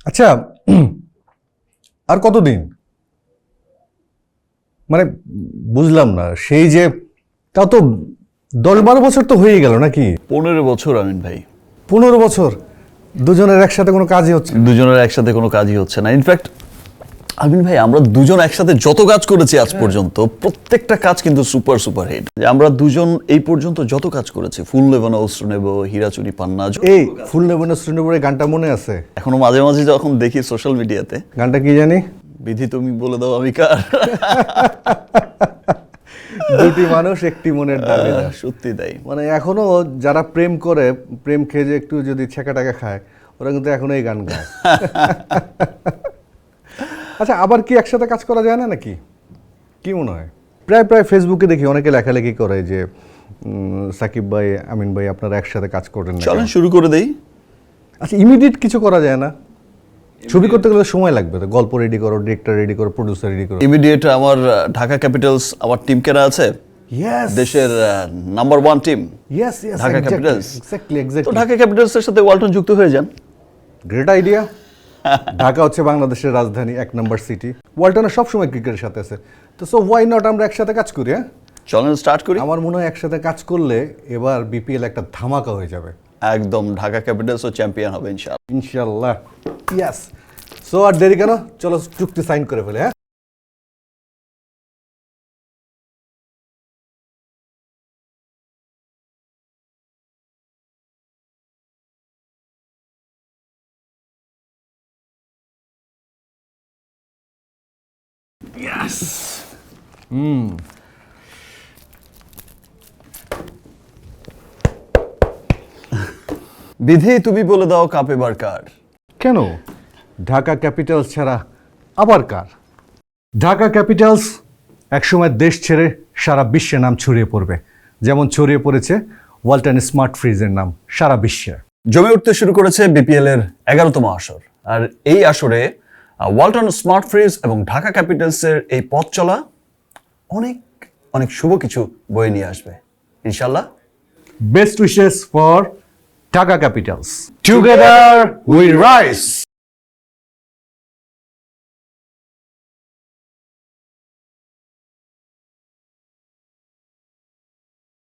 আচ্ছা, আর কতদিন? মানে বুঝলাম না, সেই যে তাও তো 10-12 বছর তো হয়ে গেল নাকি? 15 বছর আমিন ভাই। 15 বছর দুজনের একসাথে কোনো কাজই হচ্ছে না। দুজনের একসাথে কোনো কাজই হচ্ছে না। ইনফ্যাক্ট আমিন ভাই, আমরা দুজন একসাথে যত কাজ করেছি আজ পর্যন্ত, প্রত্যেকটা কাজ কিন্তু সুপার সুপার হিট। আমরা দুজন এই পর্যন্ত যত কাজ করেছি, ফুল নেব না অস্ত্র নেব, হীরাচুরি পান্না, এই ফুল নেব না শ্রীনগরের গানটা মনে আছে? এখনো মাঝে মাঝে যখন দেখি সোশ্যাল মিডিয়াতে, গানটা কি জানি? বিধি তুমি বলে দাও আমি কার। দুটি মানুষ একটি মনের দাবিদার। সত্যি তাই। মানে এখনো যারা প্রেম করে, প্রেম খেয়ে যে একটু যদি ছেঁকা টাকা খায়, ওরা কিন্তু এখনো এই গান গায়। আচ্ছা, আবার কি একসাথে কাজ করা যায় না নাকি? কি মনে হয়? প্রায় প্রায় ফেসবুকে দেখি অনেকে লেখালেখি করে যে সাকিব ভাই, আমিন ভাই আপনারা একসাথে কাজ করেন না। চলেন শুরু করে দেই। আচ্ছা, ইমিডিয়েট কিছু করা যায় না? ছবি করতে গেলে সময় লাগবে তো, গল্প রেডি করো, ডিরেক্টর রেডি করো, প্রডিউসার রেডি করো। ইমিডিয়েট আমার ঢাকা ক্যাপিটালস, আমার টিম কেনা আছে, ইয়েস দেশের number 1 team yes yes, Dhaka Capitals. Exactly তো এক্স্যাক্টলি। ঢাকা ক্যাপিটালসের সাথে ওয়ালটন যুক্ত হয়ে যান। Great idea. ঢাকা হচ্ছে বাংলাদেশের রাজধানী, 1 নম্বর সিটি। ওয়ালটনের সবসময় ক্রিকেটের সাথে আছে, তো সো ওয়াই নট আমরা একসাথে কাজ করি। হ্যাঁ, চলেন স্টার্ট করি। আমার মনে হয় একসাথে কাজ করলে এবার বিপিএল একটা ধামাকা হয়ে যাবে। একদম ঢাকা ক্যাপিটালসও চ্যাম্পিয়ন হবে ইনশাআল্লাহ। ইনশাল্লাহ। ইয়েস। সো আর দেরি কেন, চলো চুক্তি সাইন করে ফেলে। হ্যাঁ, বিধি তুমি বলে দাও কাপ এবার কার। কেন ঢাকা ক্যাপিটালস ছাড়া আবার কার? ঢাকা ক্যাপিটালস একসময় দেশ ছেড়ে সারা বিশ্বে নাম ছড়িয়ে পড়বে, যেমন ছড়িয়ে পড়েছে ওয়ালটন স্মার্ট ফ্রিজের নাম সারা বিশ্বে। জমে উঠতে শুরু করেছে বিপিএল এর 11তম আসর। আর এই আসরে ওয়ালটন স্মার্ট ফ্রিজ এবং ঢাকা ক্যাপিটালসের এই পথ চলা অনেক অনেক শুভ কিছু বয়ে নিয়ে আসবে ইনশাআল্লাহ। Best wishes for Dhaka Capitals. Together we rise.